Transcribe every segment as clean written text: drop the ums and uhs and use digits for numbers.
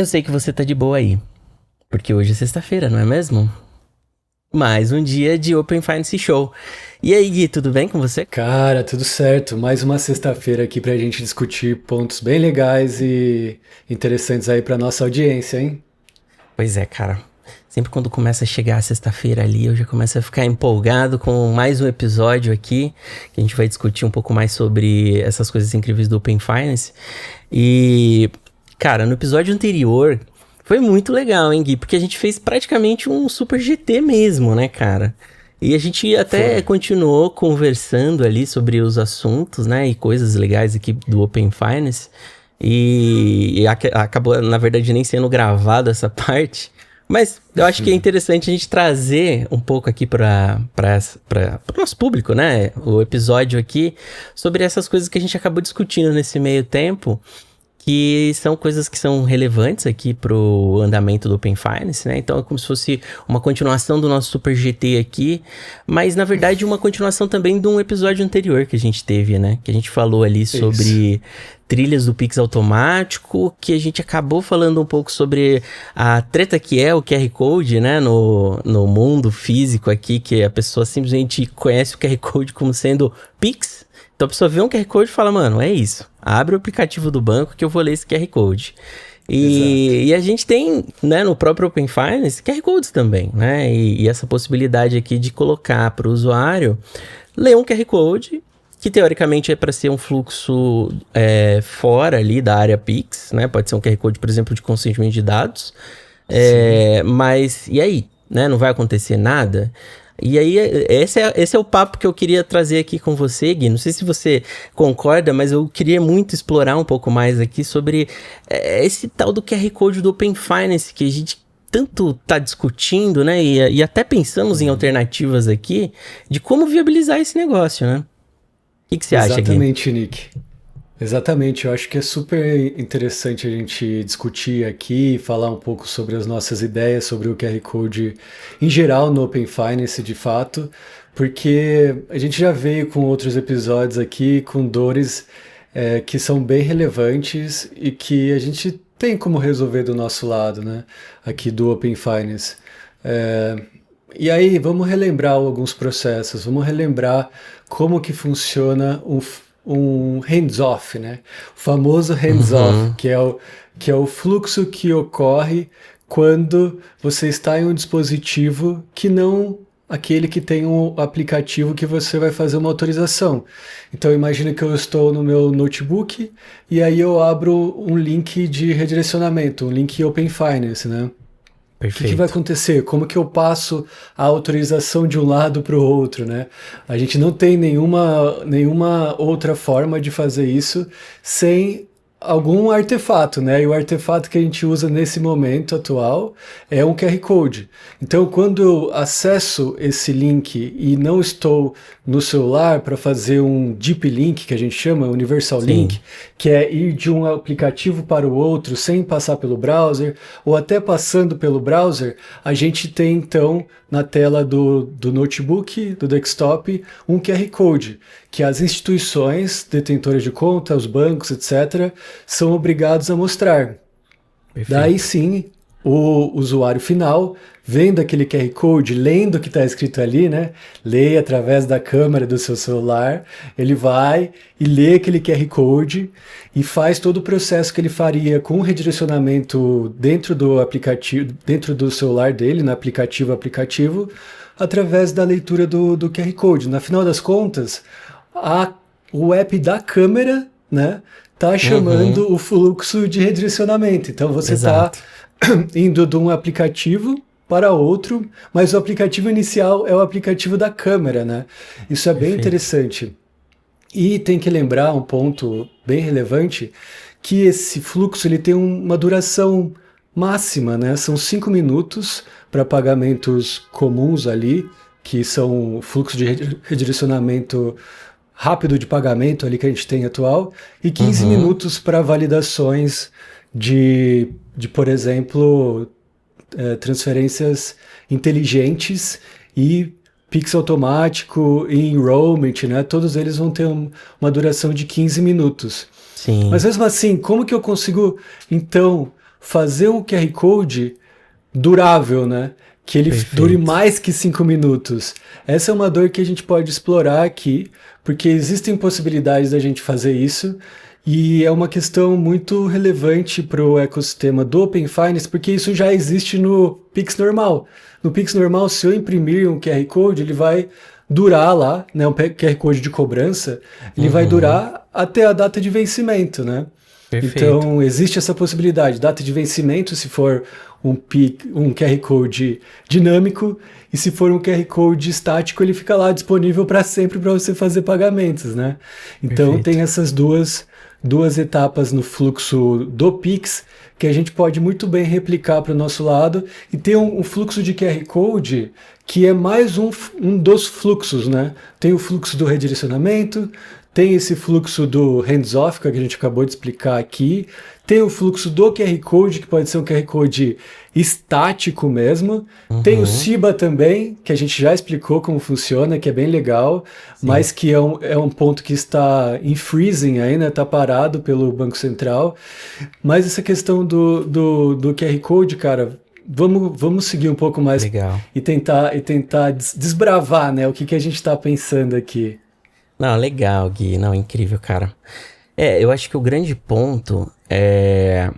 Eu sei que você tá de boa aí, porque hoje é sexta-feira, não é mesmo? Mais um dia de Open Finance Show. E aí, Gui, tudo bem com você? Cara, tudo certo. Mais uma sexta-feira aqui pra gente discutir pontos bem legais e interessantes aí pra nossa audiência, hein? Pois é, cara. Sempre quando começa a chegar a sexta-feira ali, eu já começo a ficar empolgado com mais um episódio aqui, que a gente vai discutir um pouco mais sobre essas coisas incríveis do Open Finance. E, cara, no episódio anterior foi muito legal, hein, Gui? Porque a gente fez praticamente um super GT mesmo, né, cara? E a gente até Foi. continuou conversando ali sobre os assuntos, né, e coisas legais aqui do Open Finance. E acabou, na verdade, nem sendo gravado essa parte. Mas eu acho que é interessante a gente trazer um pouco aqui para o nosso público, né? O episódio aqui sobre essas coisas que a gente acabou discutindo nesse meio tempo, que são coisas que são relevantes aqui pro andamento do Open Finance, né? Então é como se fosse uma continuação do nosso Super GT aqui, mas na verdade uma continuação também de um episódio anterior que a gente teve, né? Que a gente falou ali Isso. sobre trilhas do Pix automático, que a gente acabou falando um pouco sobre a treta que é o QR Code, né? No mundo físico aqui, que a pessoa simplesmente conhece o QR Code como sendo Pix. Então a pessoa vê um QR Code e fala, mano, é isso. Abre o aplicativo do banco que eu vou ler esse QR Code. Exato. E a gente tem, né, no próprio Open Finance, QR Codes também, né? E essa possibilidade aqui de colocar para o usuário ler um QR Code, que teoricamente é para ser um fluxo fora ali da área Pix, né? Pode ser um QR Code, por exemplo, de consentimento de dados. Sim. Mas e aí? Né? Não vai acontecer nada? E aí, esse é o papo que eu queria trazer aqui com você, Gui. Não sei se você concorda, mas eu queria muito explorar um pouco mais aqui sobre esse tal do QR Code do Open Finance, que a gente tanto tá discutindo, né? E até pensamos em alternativas aqui de como viabilizar esse negócio, né? O que você acha, Gui? Exatamente, Nick. Exatamente. Eu acho que é super interessante a gente discutir aqui, falar um pouco sobre as nossas ideias sobre o QR Code em geral no Open Finance, de fato, porque a gente já veio com outros episódios aqui com dores que são bem relevantes e que a gente tem como resolver do nosso lado, né? Aqui do Open Finance. É, e aí, vamos relembrar alguns processos, vamos relembrar como que funciona um hands-off, né? O famoso hands-off, Uhum, que é o fluxo que ocorre quando você está em um dispositivo que não aquele que tem um aplicativo que você vai fazer uma autorização. Então imagina que eu estou no meu notebook e aí eu abro um link de redirecionamento, um link Open Finance, né? O que vai perfeito. acontecer? Como que eu passo a autorização de um lado para o outro, né? A gente não tem nenhuma outra forma de fazer isso sem algum artefato, né? E o artefato que a gente usa nesse momento atual é um QR Code. Então, quando eu acesso esse link e não estou no celular para fazer um Deep Link, que a gente chama, Universal Link, Sim, que é ir de um aplicativo para o outro sem passar pelo browser, ou até passando pelo browser, a gente tem então na tela do notebook, do desktop, um QR Code, que as instituições detentoras de conta, os bancos, etc., são obrigados a mostrar. Daí perfeito. sim, o usuário final, vendo aquele QR Code, lendo o que está escrito ali, né? Lê através da câmera do seu celular, ele vai e lê aquele QR Code e faz todo o processo que ele faria com o redirecionamento dentro do aplicativo, dentro do celular dele, no aplicativo, através da leitura do QR Code. Na final das contas, a, o app da câmera, né? Tá Uhum, chamando o fluxo de redirecionamento. Então você está exato. indo de um aplicativo para outro, mas o aplicativo inicial é o aplicativo da câmera, né? Isso é bem Perfeito. interessante. E tem que lembrar um ponto bem relevante, que esse fluxo ele tem uma duração máxima, né? São 5 minutos para pagamentos comuns ali, que são o fluxo de redirecionamento rápido de pagamento ali que a gente tem atual, e 15 Uhum, minutos para validações de, por exemplo, transferências inteligentes e Pix automático e enrollment, né? Todos eles vão ter uma duração de 15 minutos. Mas sim. mesmo assim, como que eu consigo, então, fazer um QR Code durável, né? Que ele dure mais que 5 minutos. Essa é uma dor que a gente pode explorar aqui, porque existem possibilidades da gente fazer isso, e é uma questão muito relevante para o ecossistema do Open Finance, porque isso já existe no Pix normal. No Pix normal, se eu imprimir um QR Code, ele vai durar lá, né, um QR Code de cobrança, ele vai durar até a data de vencimento, né? Perfeito. Então, existe essa possibilidade, data de vencimento, se for um QR Code dinâmico, e se for um QR Code estático, ele fica lá disponível para sempre para você fazer pagamentos, né? Então, Perfeito. tem essas duas etapas no fluxo do Pix, que a gente pode muito bem replicar para o nosso lado, e tem um fluxo de QR Code que é mais um dos fluxos, né? Tem o fluxo do redirecionamento, tem esse fluxo do hands-off, que a gente acabou de explicar aqui, tem o fluxo do QR Code, que pode ser um QR Code estático mesmo, tem o Ciba também, que a gente já explicou como funciona, que é bem legal, mas que é um ponto que está em freezing ainda, está parado pelo Banco Central. Mas essa questão do QR Code, cara, vamos seguir um pouco mais Legal. e tentar desbravar, né, o que a gente está pensando aqui. Não, legal, Gui. Não, incrível, cara. Eu acho que o grande ponto é,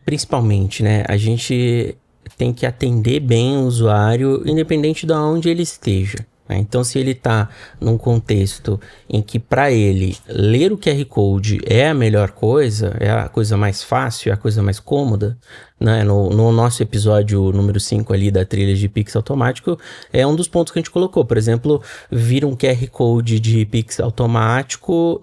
principalmente, né, a gente tem que atender bem o usuário, independente de onde ele esteja. Né? Então, se ele está num contexto em que, para ele, ler o QR Code é a melhor coisa, é a coisa mais fácil, é a coisa mais cômoda, né? No nosso episódio número 5 ali da trilha de Pix automático, é um dos pontos que a gente colocou. Por exemplo, vir um QR Code de Pix automático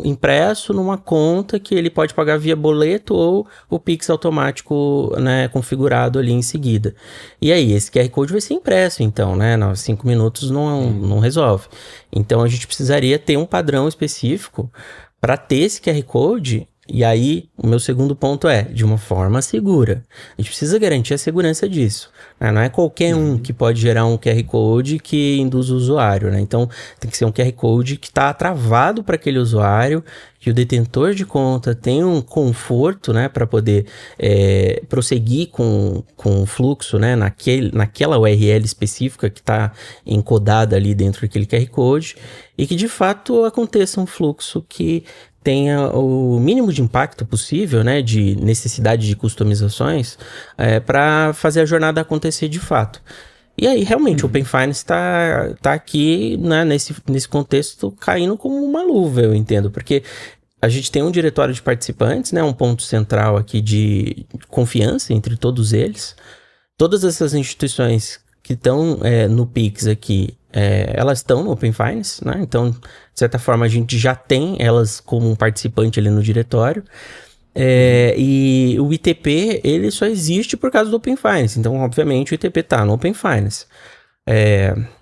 impresso numa conta que ele pode pagar via boleto ou o Pix automático, né, configurado ali em seguida. E aí, esse QR Code vai ser impresso, então, né? 5 minutos não resolve. Então, a gente precisaria ter um padrão específico para ter esse QR Code. E aí, o meu segundo ponto é, de uma forma segura. A gente precisa garantir a segurança disso. Né? Não é qualquer um que pode gerar um QR Code que induz o usuário. Né? Então, tem que ser um QR Code que está travado para aquele usuário, que o detentor de conta tem um conforto, né, para poder prosseguir com o fluxo, né, naquela URL específica que está encodada ali dentro daquele QR Code, e que de fato aconteça um fluxo que tenha o mínimo de impacto possível, né, de necessidade de customizações, para fazer a jornada acontecer de fato. E aí, realmente, o Open Finance tá aqui, né, nesse contexto, caindo como uma luva, eu entendo, porque a gente tem um diretório de participantes, né, um ponto central aqui de confiança entre todos eles. Todas essas instituições que estão no Pix aqui, elas estão no Open Finance, né? Então, de certa forma, a gente já tem elas como um participante ali no diretório. E o ITP, ele só existe por causa do Open Finance. Então, obviamente, o ITP está no Open Finance.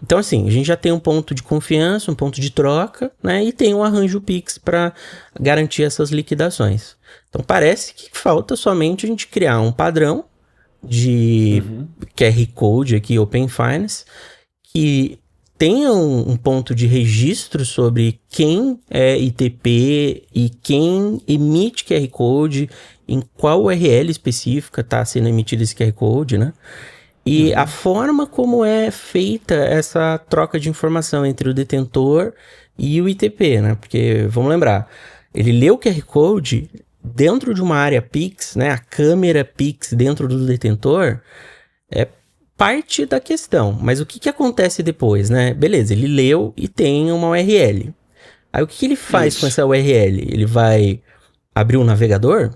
Então, assim, a gente já tem um ponto de confiança, um ponto de troca, né? E tem um arranjo Pix para garantir essas liquidações. Então, parece que falta somente a gente criar um padrão de QR Code aqui, Open Finance, que tenha um ponto de registro sobre quem é ITP e quem emite QR Code, em qual URL específica está sendo emitido esse QR Code, né? E a forma como é feita essa troca de informação entre o detentor e o ITP, né? Porque, vamos lembrar, ele lê o QR Code dentro de uma área Pix, né? A câmera Pix dentro do detentor é parte da questão. Mas o que acontece depois, né? Beleza, ele leu e tem uma URL. Aí o que ele faz com essa URL? Ele vai abrir um navegador?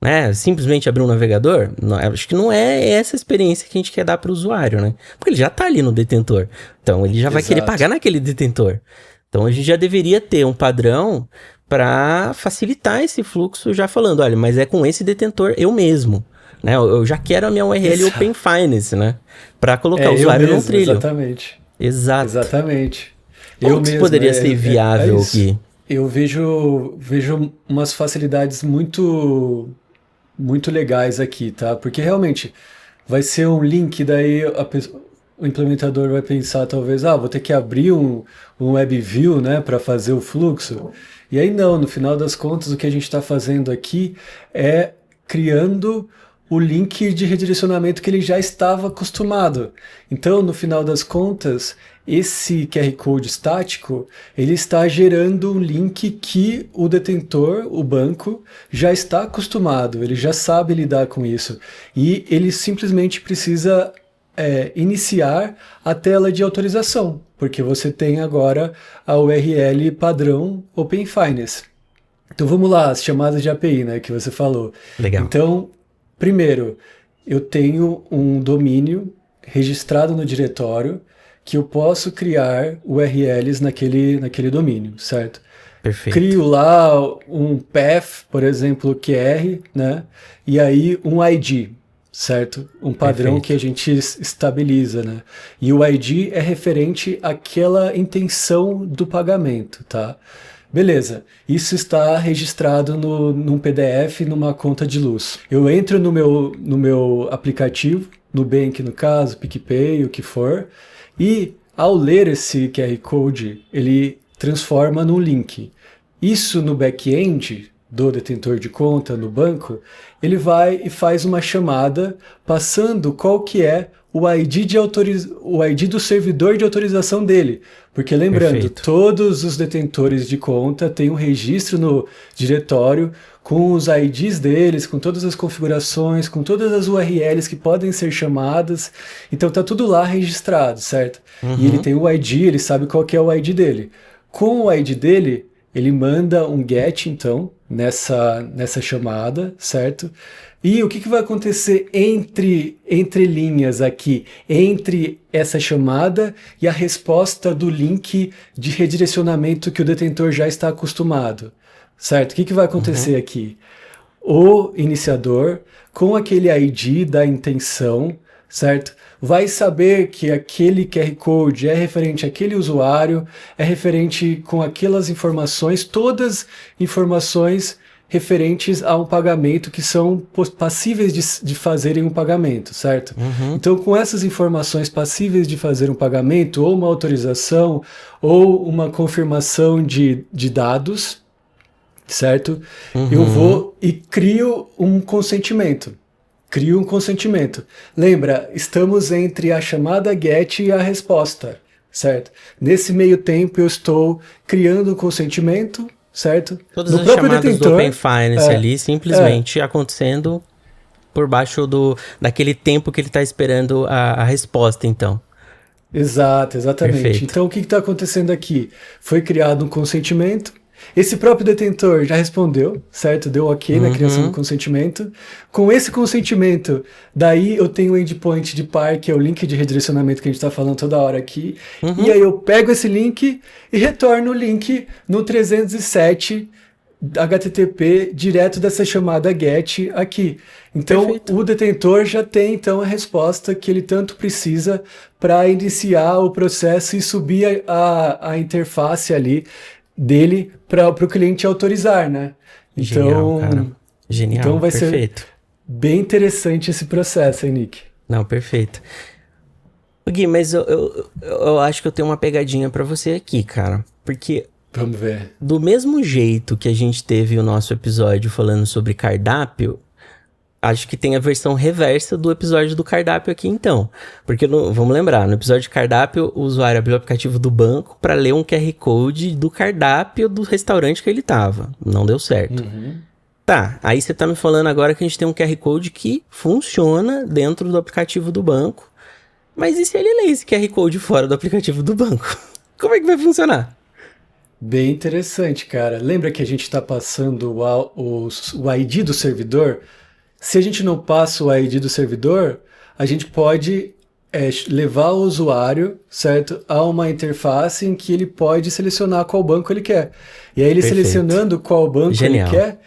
Né? Simplesmente abrir um navegador? Não, acho que não é essa experiência que a gente quer dar para o usuário, né? Porque ele já está ali no detentor. Então, ele já vai querer pagar naquele detentor. Então, a gente já deveria ter um padrão para facilitar esse fluxo, já falando, olha, mas é com esse detentor eu mesmo. Né? Eu já quero a minha URL Open Finance, né? Para colocar o usuário no trilho. Exatamente. Exatamente. Como que isso poderia ser viável aqui? Eu vejo umas facilidades muito legais aqui, tá? Porque realmente vai ser um link, daí o implementador vai pensar talvez, vou ter que abrir um WebView, né, para fazer o fluxo. E aí não, no final das contas o que a gente está fazendo aqui é criando o link de redirecionamento que ele já estava acostumado. Então, no final das contas, esse QR Code estático, ele está gerando um link que o detentor, o banco, já está acostumado, ele já sabe lidar com isso. E ele simplesmente precisa iniciar a tela de autorização, porque você tem agora a URL padrão Open Finance. Então vamos lá, as chamadas de API, né, que você falou. Legal. Então, primeiro, eu tenho um domínio registrado no diretório que eu posso criar URLs naquele domínio, certo? Perfeito. Crio lá um path, por exemplo, QR, né? E aí um ID, certo? Um padrão Perfeito. que a gente estabiliza, né? E o ID é referente àquela intenção do pagamento, tá? Beleza, isso está registrado num PDF, numa conta de luz. Eu entro no meu aplicativo, Nubank no caso, PicPay, o que for, e ao ler esse QR Code, ele transforma num link. Isso no back-end do detentor de conta no banco, ele vai e faz uma chamada passando qual que é o ID do servidor de autorização dele. Porque lembrando, Perfeito. todos os detentores de conta têm um registro no diretório com os IDs deles, com todas as configurações, com todas as URLs que podem ser chamadas. Então tá tudo lá registrado, certo? E ele tem o ID, ele sabe qual que é o ID dele. Com o ID dele, ele manda um GET, então, nessa chamada, certo? E o que vai acontecer entre linhas aqui, entre essa chamada e a resposta do link de redirecionamento que o detentor já está acostumado, certo? O que vai acontecer aqui? O iniciador, com aquele ID da intenção, certo? Vai saber que aquele QR Code é referente àquele usuário, é referente com aquelas informações, todas informações referentes a um pagamento que são passíveis de fazerem um pagamento, certo? Então, com essas informações passíveis de fazer um pagamento, ou uma autorização, ou uma confirmação de dados, certo? Eu vou e crio um consentimento. Lembra, estamos entre a chamada GET e a resposta, certo? Nesse meio tempo eu estou criando um consentimento, certo? Todas as chamadas do Open Finance ali simplesmente acontecendo por baixo daquele tempo que ele está esperando a resposta, então. Exatamente. Perfeito. Então o que está acontecendo aqui? Foi criado um consentimento. Esse próprio detentor já respondeu, certo? Deu ok na criação do consentimento. Com esse consentimento, daí eu tenho o endpoint de par, que é o link de redirecionamento que a gente está falando toda hora aqui. E aí eu pego esse link e retorno o link no 307 HTTP direto dessa chamada GET aqui. Então, perfeito. O detentor já tem então a resposta que ele tanto precisa para iniciar o processo e subir a interface ali dele para o cliente autorizar, né? Então, genial, cara. Genial, então vai perfeito. ser bem interessante esse processo, hein, Nick? Não, perfeito. Gui, mas eu acho que eu tenho uma pegadinha para você aqui, cara. Porque vamos ver. Do mesmo jeito que a gente teve o nosso episódio falando sobre cardápio, acho que tem a versão reversa do episódio do cardápio aqui, então. Porque, vamos lembrar, no episódio de cardápio, o usuário abriu o aplicativo do banco para ler um QR Code do cardápio do restaurante que ele tava. Não deu certo. Tá, aí você tá me falando agora que a gente tem um QR Code que funciona dentro do aplicativo do banco. Mas e se ele lê esse QR Code fora do aplicativo do banco? Como é que vai funcionar? Bem interessante, cara. Lembra que a gente está passando o ID do servidor? Se a gente não passa o ID do servidor, a gente pode levar o usuário, certo, a uma interface em que ele pode selecionar qual banco ele quer. E aí ele selecionando qual banco ele quer,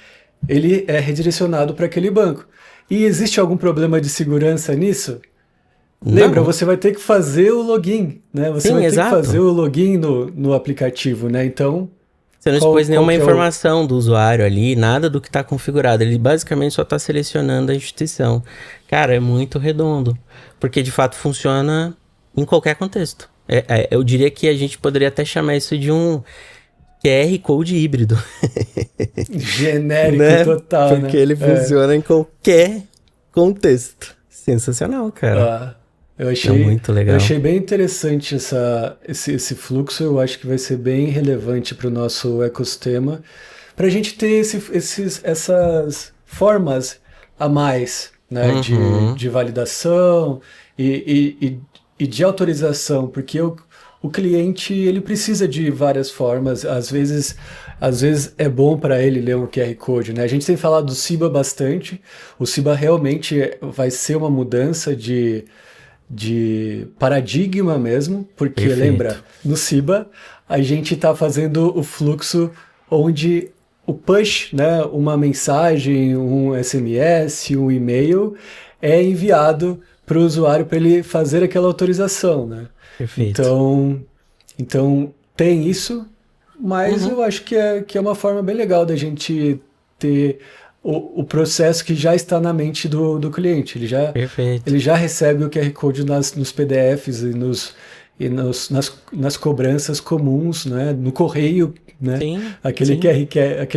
ele é redirecionado para aquele banco. E existe algum problema de segurança nisso? Lembra, você vai ter que fazer o login, né? Você vai ter que fazer o login no aplicativo, né? Então, você não expôs nenhuma informação do usuário ali, nada do que está configurado. Ele basicamente só está selecionando a instituição. Cara, é muito redondo. Porque, de fato, funciona em qualquer contexto. Eu diria que a gente poderia até chamar isso de um QR Code híbrido. Genérico, né? total, Porque ele funciona em qualquer contexto. Sensacional, cara. Eu achei, muito legal. eu achei bem interessante esse fluxo. Eu acho que vai ser bem relevante para o nosso ecossistema, para a gente ter essas formas a mais, né, de validação e de autorização, porque o cliente ele precisa de várias formas. Às vezes é bom para ele ler um QR Code, né? A gente tem falado do Ciba bastante. O Ciba realmente vai ser uma mudança de paradigma mesmo, porque Perfeito. lembra, no Ciba a gente está fazendo o fluxo onde o push, né, uma mensagem, um SMS, um e-mail é enviado para o usuário para ele fazer aquela autorização, né? Perfeito. Então tem isso, mas eu acho que é uma forma bem legal da gente ter o processo que já está na mente do cliente. Ele já recebe o QR Code nos PDFs nas cobranças comuns, né? No correio, né? Sim, aquele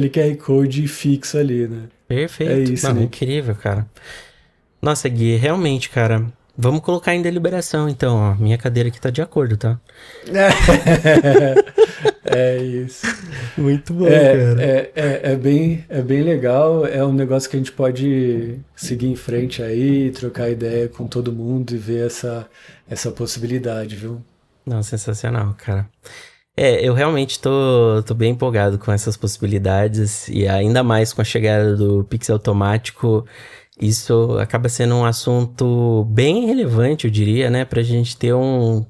QR Code fixo ali, né? Perfeito. É isso, né? Incrível, cara. Nossa, Gui, realmente, cara. Vamos colocar em deliberação, então, ó. Minha cadeira aqui tá de acordo, tá? É isso. Muito bom, cara. É bem legal. É um negócio que a gente pode seguir em frente aí, trocar ideia com todo mundo e ver essa possibilidade, viu? Não, sensacional, cara. Eu realmente tô bem empolgado com essas possibilidades e ainda mais com a chegada do Pix automático. Isso acaba sendo um assunto bem relevante, eu diria, né? Pra gente ter um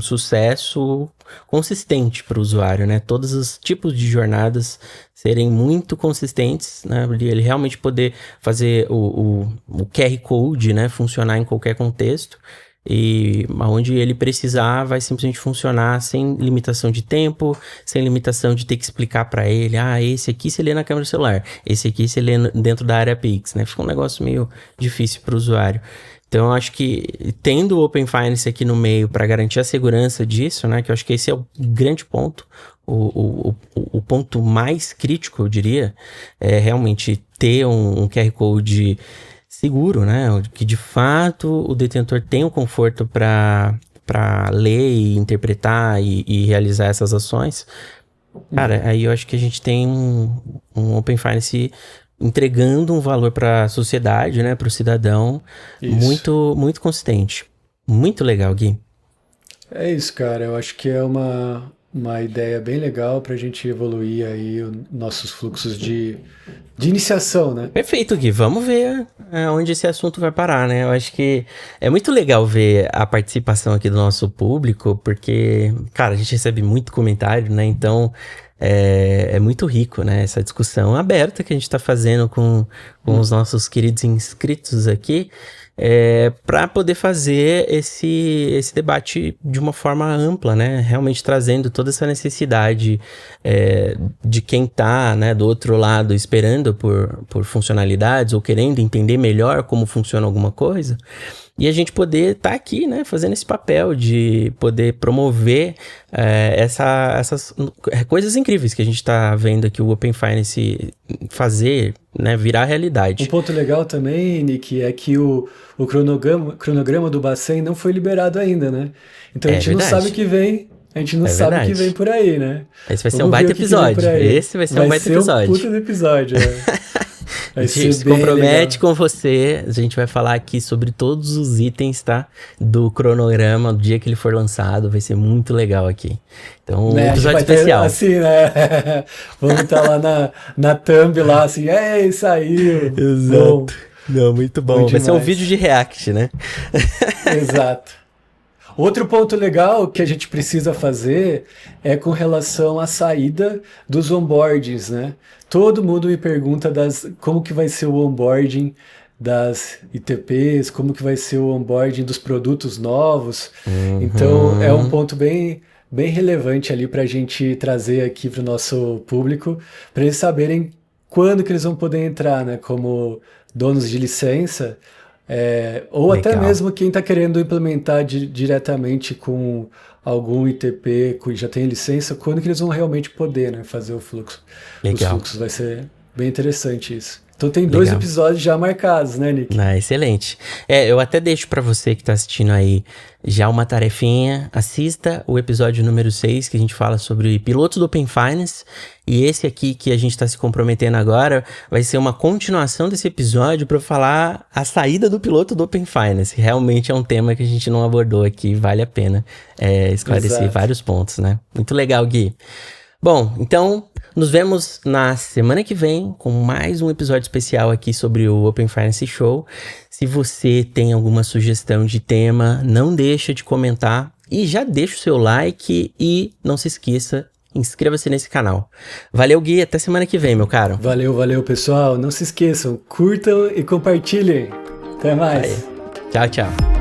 sucesso consistente para o usuário, né? Todos os tipos de jornadas serem muito consistentes, né? Ele realmente poder fazer o QR Code, né? Funcionar em qualquer contexto. E onde ele precisar vai simplesmente funcionar sem limitação de tempo, sem limitação de ter que explicar para ele, esse aqui você lê na câmera do celular, esse aqui você lê dentro da área Pix, né? Fica um negócio meio difícil para o usuário. Então, eu acho que tendo o Open Finance aqui no meio para garantir a segurança disso, né? Que eu acho que esse é o grande ponto, o ponto mais crítico, eu diria, é realmente ter um QR Code seguro, né? Que de fato o detentor tem o conforto para ler e interpretar e realizar essas ações. Cara, aí eu acho que a gente tem um Open Finance entregando um valor para a sociedade, né? Para o cidadão, muito, muito consistente. Muito legal, Gui. É isso, cara. Eu acho que é uma ideia bem legal para a gente evoluir aí os nossos fluxos de iniciação, né? Perfeito, Gui. Vamos ver onde esse assunto vai parar, né? Eu acho que é muito legal ver a participação aqui do nosso público, porque, cara, a gente recebe muito comentário, né? Então, é muito rico, né? Essa discussão aberta que a gente tá fazendo com os nossos queridos inscritos aqui. Para poder fazer esse debate de uma forma ampla, né? Realmente trazendo toda essa necessidade de quem tá, né, do outro lado esperando por funcionalidades ou querendo entender melhor como funciona alguma coisa. E a gente poder estar aqui, né, fazendo esse papel de poder promover essas coisas incríveis que a gente está vendo aqui o Open Finance fazer, né, virar realidade. Um ponto legal também, Nick, é que o cronograma do Bacen não foi liberado ainda, né? Então a gente não sabe o que vem. A gente não sabe o que vem por aí, né? Esse vai ser um baita episódio. Esse vai ser um baita episódio. Vai ser um puta do episódio, A gente se compromete com você. A gente vai falar aqui sobre todos os itens, tá? Do cronograma, do dia que ele for lançado. Vai ser muito legal aqui. Então, um episódio especial. Assim, né? Vamos estar lá na thumb lá, assim, saiu. Exato. Bom, não, muito bom. Vai ser um vídeo de react, né? Exato. Outro ponto legal que a gente precisa fazer é com relação à saída dos onboardings, né? Todo mundo me pergunta como que vai ser o onboarding das ITPs, como que vai ser o onboarding dos produtos novos. Então, é um ponto bem relevante ali para a gente trazer aqui para o nosso público, para eles saberem quando que eles vão poder entrar, né? Como donos de licença, ou até mesmo quem está querendo implementar diretamente com algum ITP que já tem licença, quando que eles vão realmente poder, né, fazer o fluxo. Legal. Os fluxos, vai ser bem interessante isso. Então tem 2 episódios já marcados, né, Nick? Excelente. Eu até deixo pra você que tá assistindo aí já uma tarefinha. Assista o episódio número 6, que a gente fala sobre pilotos do Open Finance. E esse aqui que a gente tá se comprometendo agora vai ser uma continuação desse episódio para falar a saída do piloto do Open Finance. Realmente é um tema que a gente não abordou aqui, vale a pena esclarecer vários pontos, né? Muito legal, Gui. Bom, então nos vemos na semana que vem com mais um episódio especial aqui sobre o Open Finance Show. Se você tem alguma sugestão de tema, não deixa de comentar e já deixa o seu like e não se esqueça, inscreva-se nesse canal. Valeu, Gui, até semana que vem, meu caro. Valeu, pessoal. Não se esqueçam, curtam e compartilhem. Até mais. Tchau, tchau.